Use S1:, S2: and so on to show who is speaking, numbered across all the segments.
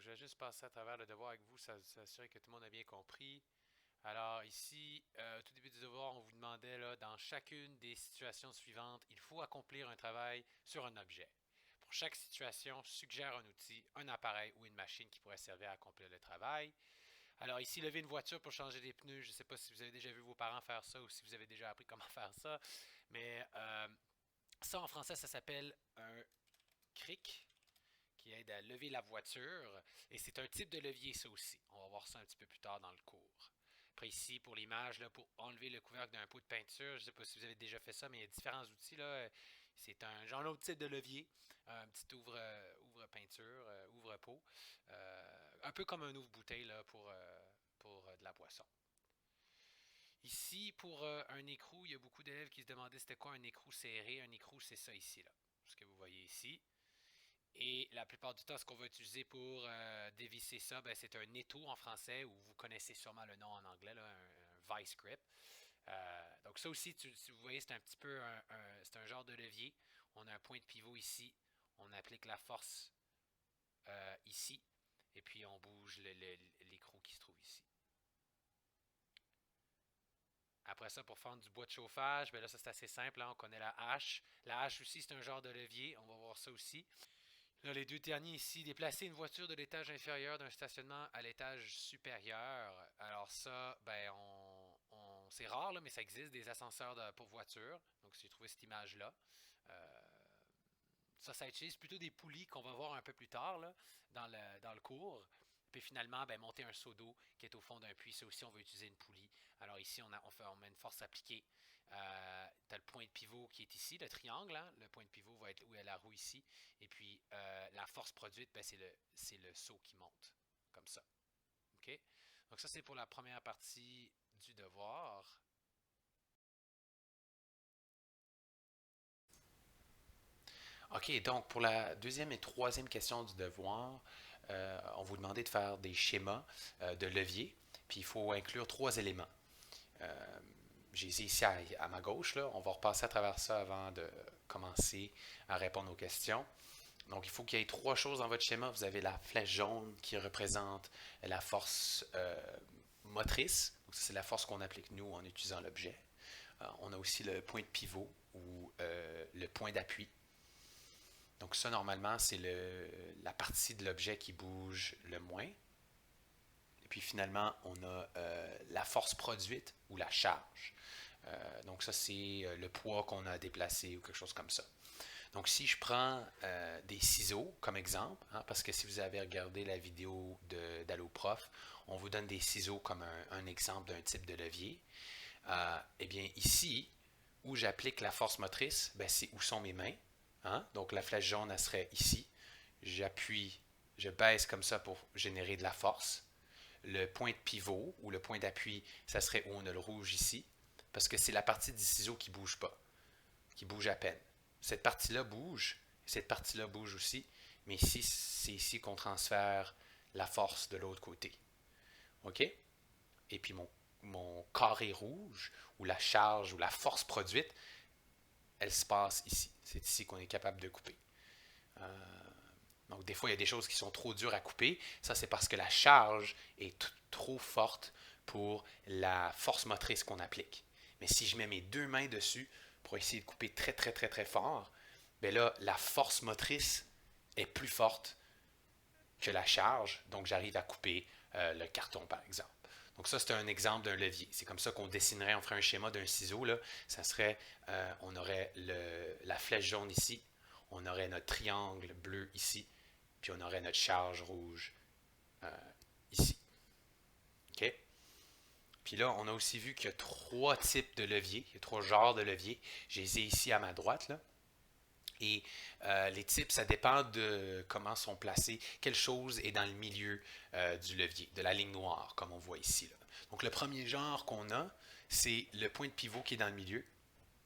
S1: je vais juste passer à travers le devoir avec vous, s'assurer que tout le monde a bien compris. Alors ici, au tout début du devoir, on vous demandait là, dans chacune des situations suivantes, il faut accomplir un travail sur un objet. Pour chaque situation, suggère un outil, un appareil ou une machine qui pourrait servir à accomplir le travail. Alors ici, lever une voiture pour changer des pneus, je ne sais pas si vous avez déjà vu vos parents faire ça ou si vous avez déjà appris comment faire ça, mais ça en français, ça s'appelle un cric qui aide à lever la voiture. Et c'est un type de levier, ça aussi. On va voir ça un petit peu plus tard dans le cours. Après ici, pour l'image, là, pour enlever le couvercle d'un pot de peinture, je ne sais pas si vous avez déjà fait ça, mais il y a différents outils. Là. C'est un genre autre type de levier, un petit ouvre peinture, ouvre pot, un peu comme un ouvre bouteille là, pour de la boisson. Ici, pour un écrou, il y a beaucoup d'élèves qui se demandaient c'était quoi un écrou serré. Un écrou, c'est ça ici, là. Ce que vous voyez ici. Et la plupart du temps, ce qu'on va utiliser pour dévisser ça, ben, c'est un étau en français, ou vous connaissez sûrement le nom en anglais, là, un vice grip. Donc ça aussi, si vous voyez, c'est un petit peu c'est un genre de levier. On a un point de pivot ici. On applique la force ici. Et puis on bouge l'écrou qui se trouve ici. Après ça, pour faire du bois de chauffage, ben là, ça c'est assez simple. Hein, on connaît la hache. La hache aussi, c'est un genre de levier. On va voir ça aussi. Là, les deux derniers ici, déplacer une voiture de l'étage inférieur d'un stationnement à l'étage supérieur. Alors ça, ben c'est rare, là, mais ça existe, des ascenseurs pour voitures. Donc j'ai trouvé cette image-là. Euh, ça utilise plutôt des poulies qu'on va voir un peu plus tard là, dans le cours. Puis finalement, ben, monter un seau d'eau qui est au fond d'un puits, ça aussi, on va utiliser une poulie. Alors ici, on met une force appliquée. Tu as le point de pivot qui est ici, le triangle. Hein? Le point de pivot va être où est la roue ici. Et puis, la force produite, ben, c'est le seau qui monte, comme ça. OK? Donc ça, c'est pour la première partie du devoir. OK, donc pour la deuxième et troisième question du devoir, on vous demandait de faire des schémas de levier, puis il faut inclure trois éléments. Euh, j'ai ici à ma gauche, là. On va repasser à travers ça avant de commencer à répondre aux questions. Donc, il faut qu'il y ait trois choses dans votre schéma. Vous avez la flèche jaune qui représente la force motrice. Donc, c'est la force qu'on applique nous en utilisant l'objet. On a aussi le point de pivot ou le point d'appui. Donc ça, normalement, c'est la partie de l'objet qui bouge le moins. Et puis finalement, on a la force produite ou la charge. Donc ça, c'est le poids qu'on a déplacé ou quelque chose comme ça. Donc si je prends des ciseaux comme exemple, hein, parce que si vous avez regardé la vidéo d'AlloProf, on vous donne des ciseaux comme un exemple d'un type de levier. Eh bien ici, où j'applique la force motrice, ben, c'est où sont mes mains. Hein? Donc la flèche jaune, elle serait ici. J'appuie, je baisse comme ça pour générer de la force. Le point de pivot ou le point d'appui, ça serait où on a le rouge ici, parce que c'est la partie du ciseau qui ne bouge pas, qui bouge à peine. Cette partie-là bouge, cette partie-là bouge aussi, mais ici, c'est ici qu'on transfère la force de l'autre côté. OK? Et puis mon carré rouge, ou la charge, ou la force produite, elle se passe ici. C'est ici qu'on est capable de couper. Donc des fois, il y a des choses qui sont trop dures à couper. Ça, c'est parce que la charge est trop forte pour la force motrice qu'on applique. Mais si je mets mes deux mains dessus pour essayer de couper très, très, très, très fort, bien là, la force motrice est plus forte que la charge. Donc, j'arrive à couper le carton, par exemple. Donc ça, c'est un exemple d'un levier. C'est comme ça qu'on dessinerait, on ferait un schéma d'un ciseau. Là. Ça serait, on aurait la flèche jaune ici, on aurait notre triangle bleu ici, puis on aurait notre charge rouge ici. OK? Puis là, on a aussi vu qu'il y a trois types de leviers, il y a trois genres de leviers. Je les ai ici à ma droite, là. Et les types, ça dépend de comment sont placés, quelle chose est dans le milieu du levier, de la ligne noire, comme on voit ici. Là. Donc le premier genre qu'on a, c'est le point de pivot qui est dans le milieu.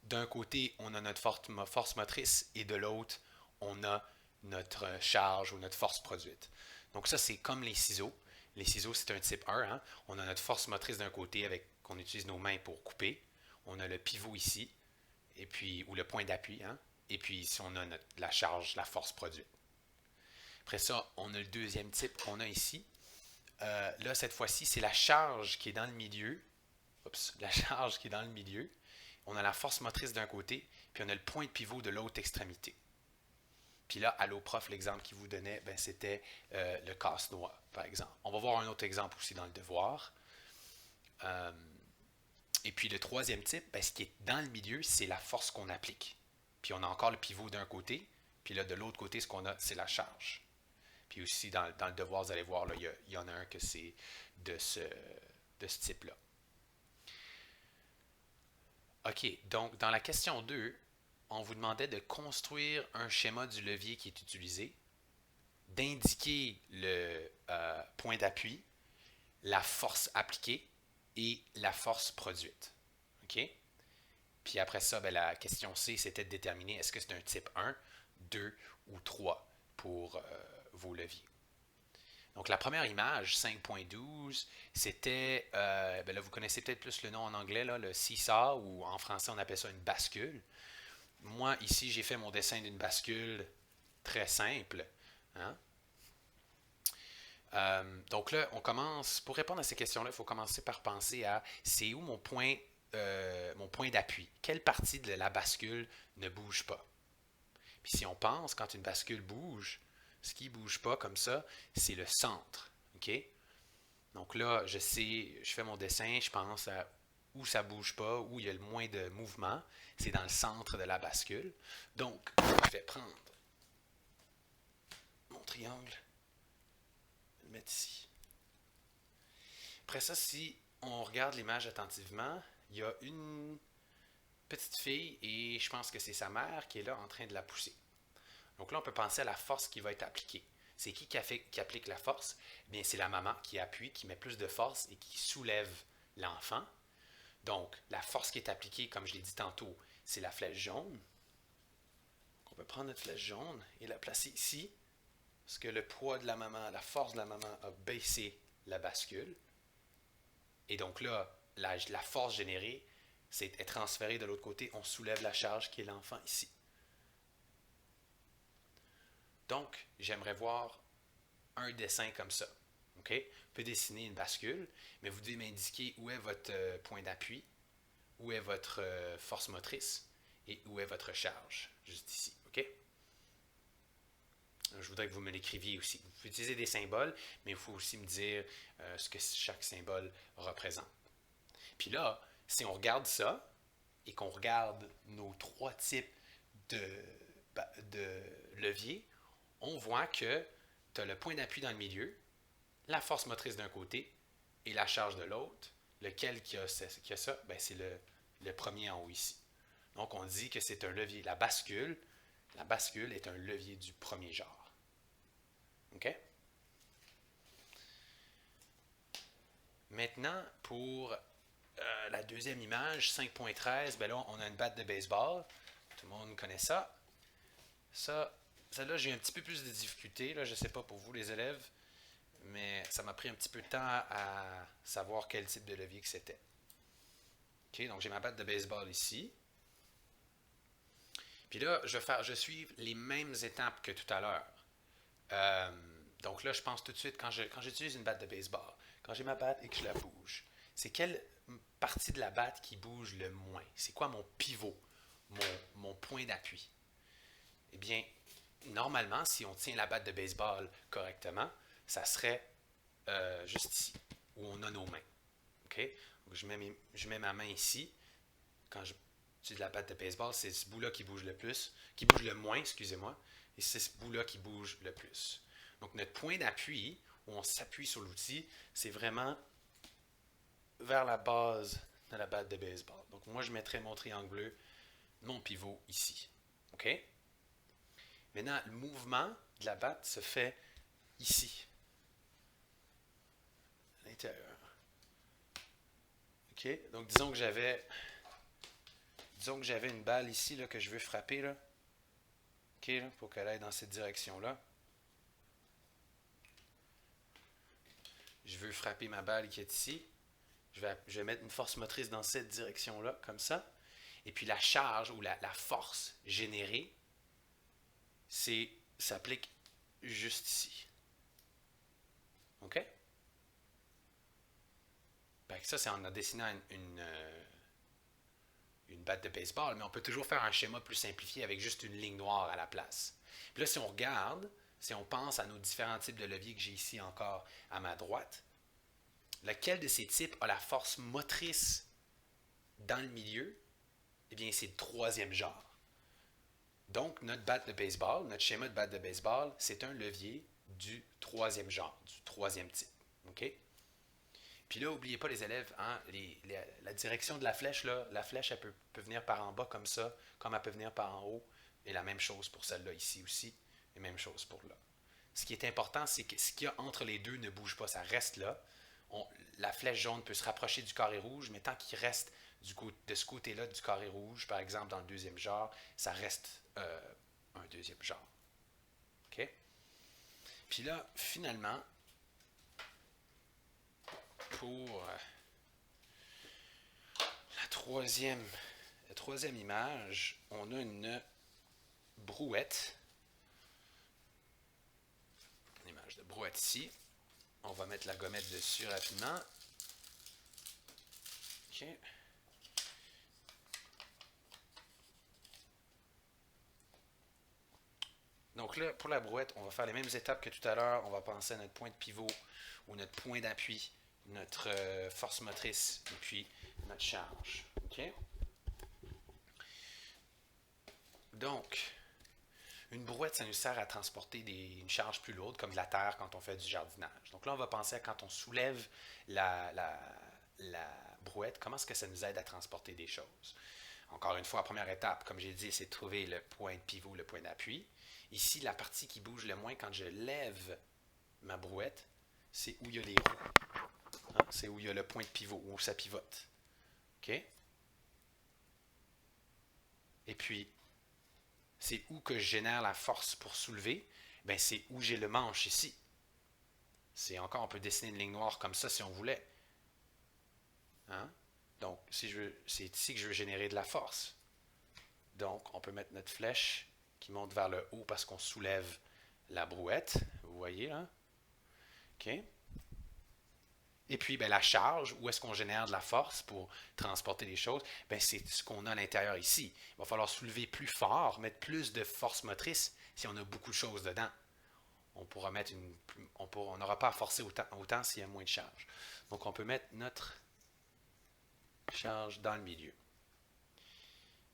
S1: D'un côté, on a notre force motrice et de l'autre, on a notre charge ou notre force produite. Donc ça, c'est comme les ciseaux. Les ciseaux, c'est un type 1. Hein. On a notre force motrice d'un côté avec qu'on utilise nos mains pour couper. On a le pivot ici, et puis ou le point d'appui. Hein. Et puis ici, on a la charge, la force produite. Après ça, on a le deuxième type qu'on a ici. Là, cette fois-ci, c'est la charge qui est dans le milieu. Oups, la charge qui est dans le milieu. On a la force motrice d'un côté, puis on a le point de pivot de l'autre extrémité. Puis là, Allo Prof, l'exemple qu'il vous donnait, ben, c'était le casse-noix, par exemple. On va voir un autre exemple aussi dans le devoir. Et puis le troisième type, ben, ce qui est dans le milieu, c'est la force qu'on applique. Puis on a encore le pivot d'un côté, puis là, de l'autre côté, ce qu'on a, c'est la charge. Puis aussi, dans le devoir, vous allez voir, là, il y en a un que c'est de ce type-là. OK, donc dans la question 2, on vous demandait de construire un schéma du levier qui est utilisé, d'indiquer le point d'appui, la force appliquée et la force produite. OK? Puis après ça, ben, la question C, c'était de déterminer est-ce que c'est un type 1, 2 ou 3 pour vos leviers. Donc la première image, 5.12, c'était, ben là vous connaissez peut-être plus le nom en anglais, là, le seesaw, ou en français on appelle ça une bascule. Moi, ici, j'ai fait mon dessin d'une bascule très simple. Hein? Donc là, on commence, pour répondre à ces questions-là, il faut commencer par penser à c'est où mon point d'appui? Quelle partie de la bascule ne bouge pas? Puis si on pense, quand une bascule bouge, ce qui ne bouge pas comme ça, c'est le centre. OK? Donc là, je sais, je fais mon dessin, je pense à où ça ne bouge pas, où il y a le moins de mouvement. C'est dans le centre de la bascule. Donc, je vais prendre mon triangle, le mettre ici. Après ça, si on regarde l'image attentivement, il y a une petite fille et je pense que c'est sa mère qui est là en train de la pousser. Donc là, on peut penser à la force qui va être appliquée. C'est qui applique la force? Bien, c'est la maman qui appuie, qui met plus de force et qui soulève l'enfant. Donc, la force qui est appliquée, comme je l'ai dit tantôt, c'est la flèche jaune. On peut prendre notre flèche jaune et la placer ici, parce que le poids de la maman, la force de la maman a baissé la bascule. Et donc là, la force générée est transférée de l'autre côté. On soulève la charge qui est l'enfant ici. Donc, j'aimerais voir un dessin comme ça. Okay? Vous pouvez dessiner une bascule, mais vous devez m'indiquer où est votre point d'appui, où est votre force motrice et où est votre charge, juste ici. OK? Je voudrais que vous me l'écriviez aussi. Vous pouvez utiliser des symboles, mais il faut aussi me dire ce que chaque symbole représente. Puis là, si on regarde ça et qu'on regarde nos trois types de leviers, on voit que tu as le point d'appui dans le milieu, la force motrice d'un côté et la charge de l'autre. Lequel qui a ça? Ben, c'est le premier en haut ici. Donc, on dit que c'est un levier. La bascule est un levier du premier genre. OK? Maintenant, pour la deuxième image, 5.13, ben là, on a une batte de baseball. Tout le monde connaît ça. Celle-là, j'ai un petit peu plus de difficulté. Là, je ne sais pas pour vous, les élèves, mais ça m'a pris un petit peu de temps à savoir quel type de levier que c'était. OK, donc j'ai ma batte de baseball ici. Puis là, je suis les mêmes étapes que tout à l'heure. Donc là, je pense tout de suite, quand j'utilise une batte de baseball, quand j'ai ma batte et que je la bouge, c'est quelle partie de la batte qui bouge le moins? C'est quoi mon pivot, mon point d'appui? Eh bien, normalement, si on tient la batte de baseball correctement, ça serait juste ici, où on a nos mains. Okay? Donc, je mets ma main ici. Quand j'utilise la batte de baseball, c'est ce bout-là qui bouge le moins, excusez-moi, et c'est ce bout-là qui bouge le plus. Donc, notre point d'appui, où on s'appuie sur l'outil, c'est vraiment vers la base de la batte de baseball. Donc, moi, je mettrais mon triangle bleu, mon pivot ici. OK? Maintenant, le mouvement de la batte se fait ici, à l'intérieur. OK? Donc, disons que j'avais une balle ici là, que je veux frapper. Là. OK? Là, pour qu'elle aille dans cette direction-là. Je veux frapper ma balle qui est ici. Je vais mettre une force motrice dans cette direction-là, comme ça. Et puis la charge ou la force générée s'applique juste ici. OK? Fait que ça, c'est en dessinant une batte de baseball, mais on peut toujours faire un schéma plus simplifié avec juste une ligne noire à la place. Puis là, si on regarde, si on pense à nos différents types de leviers que j'ai ici encore à ma droite, lequel de ces types a la force motrice dans le milieu? Eh bien, c'est le troisième genre. Donc, notre batte de baseball, notre schéma de batte de baseball, c'est un levier du troisième genre, du troisième type. OK? Puis là, n'oubliez pas les élèves, hein, la direction de la flèche, là, la flèche, elle peut venir par en bas comme ça, comme elle peut venir par en haut. Et la même chose pour celle-là ici aussi, et même chose pour là. Ce qui est important, c'est que ce qu'il y a entre les deux ne bouge pas, ça reste là. La flèche jaune peut se rapprocher du carré rouge, mais tant qu'il reste de ce côté-là du carré rouge, par exemple dans le deuxième genre, ça reste un deuxième genre. OK? Puis là, finalement, pour la troisième image, on a une brouette. Une image de brouette ici. On va mettre la gommette dessus rapidement. OK. Donc là, pour la brouette, on va faire les mêmes étapes que tout à l'heure. On va penser à notre point de pivot ou notre point d'appui, notre force motrice et puis notre charge. OK? Donc, une brouette, ça nous sert à transporter une charge plus lourde, comme de la terre quand on fait du jardinage. Donc là, on va penser à quand on soulève la brouette, comment est-ce que ça nous aide à transporter des choses. Encore une fois, la première étape, comme j'ai dit, c'est de trouver le point de pivot, le point d'appui. Ici, la partie qui bouge le moins quand je lève ma brouette, c'est où il y a les roues. Hein? C'est où il y a le point de pivot, où ça pivote. OK? Et puis, c'est où que je génère la force pour soulever. Ben, c'est où j'ai le manche ici. C'est encore, on peut dessiner une ligne noire comme ça si on voulait. Hein? Donc, c'est ici que je veux générer de la force. Donc, on peut mettre notre flèche qui monte vers le haut parce qu'on soulève la brouette. Vous voyez, là? OK? Et puis, ben, la charge, où est-ce qu'on génère de la force pour transporter les choses? Ben, c'est ce qu'on a à l'intérieur ici. Il va falloir soulever plus fort, mettre plus de force motrice si on a beaucoup de choses dedans. On pourra mettre on n'aura pas à forcer autant s'il y a moins de charge. Donc, on peut mettre notre charge dans le milieu.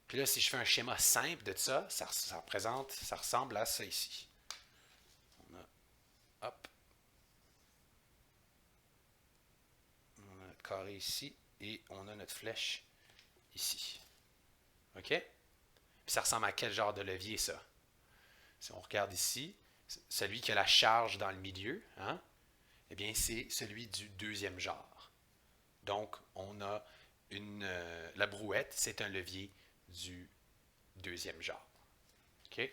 S1: Puis là, si je fais un schéma simple de ça ressemble à ça ici. On a, hop, on a notre carré ici et on a notre flèche ici. OK? Puis ça ressemble à quel genre de levier, ça? Si on regarde ici, celui qui a la charge dans le milieu, hein? Eh bien, c'est celui du deuxième genre. Donc, on a la brouette, c'est un levier du deuxième genre. OK?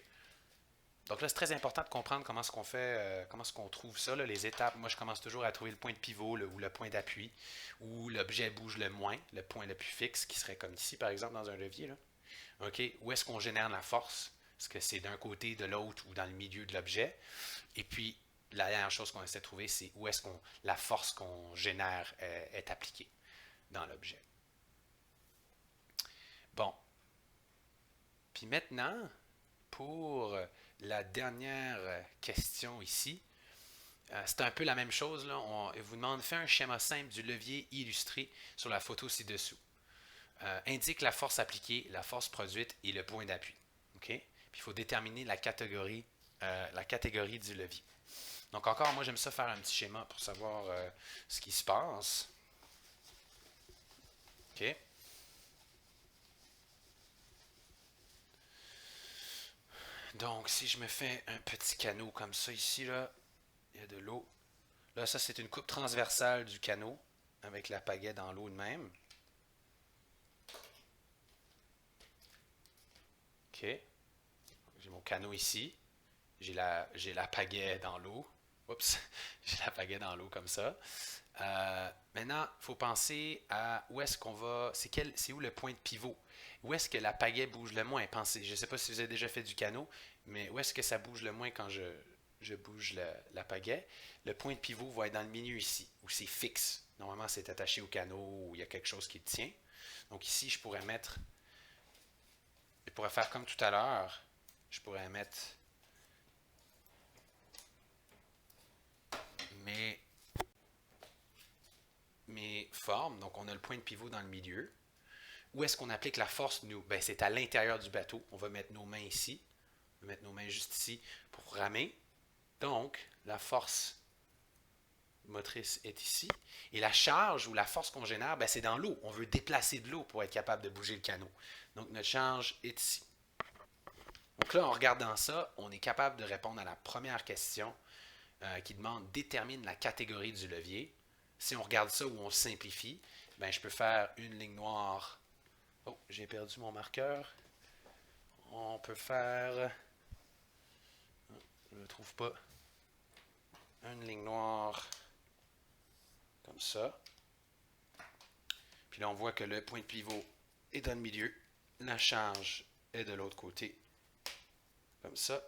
S1: Donc là, c'est très important de comprendre comment est-ce qu'on fait, comment est-ce qu'on trouve ça, là, les étapes. Moi, je commence toujours à trouver le point de pivot ou le point d'appui, où l'objet bouge le moins, le point le plus fixe, qui serait comme ici, par exemple, dans un levier. Là. OK? Où est-ce qu'on génère la force? Est-ce que c'est d'un côté, de l'autre ou dans le milieu de l'objet? Et puis, la dernière chose qu'on essaie de trouver, c'est où est-ce qu'on la force qu'on génère est appliquée dans l'objet. Bon. Puis maintenant, pour la dernière question ici, c'est un peu la même chose. Là. On vous demande, fais un schéma simple du levier illustré sur la photo ci-dessous. Indique la force appliquée, la force produite et le point d'appui. Okay? Puis il faut déterminer la catégorie du levier. Donc encore, moi j'aime ça faire un petit schéma pour savoir ce qui se passe. OK? Donc si je me fais un petit canot comme ça ici, là, il y a de l'eau. Là, ça c'est une coupe transversale du canot avec la pagaie dans l'eau de même. OK? J'ai mon canot ici. J'ai la pagaie dans l'eau. Oups, j'ai la pagaie dans l'eau comme ça. Maintenant, il faut penser à où est-ce qu'on va. C'est où le point de pivot? Où est-ce que la pagaie bouge le moins? Pensez, je ne sais pas si vous avez déjà fait du canot, mais où est-ce que ça bouge le moins quand je je bouge la pagaie. Le point de pivot va être dans le milieu ici, où c'est fixe. Normalement, c'est attaché au canot, où il y a quelque chose qui le tient. Donc ici, je pourrais faire comme tout à l'heure. Je pourrais mettre mes formes. Donc on a le point de pivot dans le milieu. Où est-ce qu'on applique la force, nous? Ben, c'est à l'intérieur du bateau. On va mettre nos mains ici. On va mettre nos mains juste ici pour ramer. Donc, la force motrice est ici. Et la charge ou la force qu'on génère, ben, c'est dans l'eau. On veut déplacer de l'eau pour être capable de bouger le canot. Donc, notre charge est ici. Donc là, en regardant ça, on est capable de répondre à la première question qui demande détermine la catégorie du levier. Si on regarde ça ou on simplifie, ben, je peux faire une ligne noire. Oh, j'ai perdu mon marqueur. On peut faire... Je ne le trouve pas. Une ligne noire comme ça. Puis là, on voit que le point de pivot est dans le milieu. La charge est de l'autre côté. Comme ça.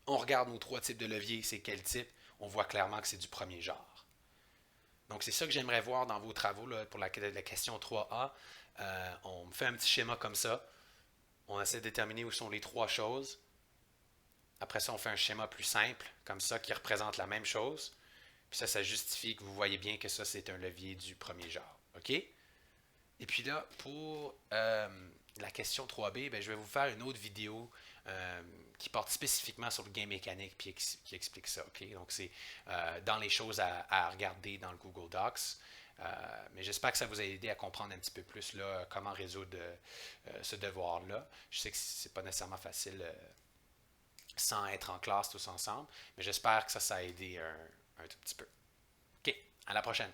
S1: On regarde nos trois types de leviers. C'est quel type? On voit clairement que c'est du premier genre. Donc, c'est ça que j'aimerais voir dans vos travaux là, pour la question 3A. On me fait un petit schéma comme ça. On essaie de déterminer où sont les trois choses. Après ça, on fait un schéma plus simple, comme ça, qui représente la même chose. Puis ça justifie que vous voyez bien que ça, c'est un levier du premier genre. OK? Et puis là, pour la question 3B, ben, je vais vous faire une autre vidéo qui porte spécifiquement sur le game mécanique puis qui explique ça. OK? Donc, c'est dans les choses à regarder dans le Google Docs. Mais j'espère que ça vous a aidé à comprendre un petit peu plus là, comment résoudre ce devoir-là. Je sais que c'est pas nécessairement facile sans être en classe tous ensemble, mais j'espère que ça a aidé un tout petit peu. OK, à la prochaine.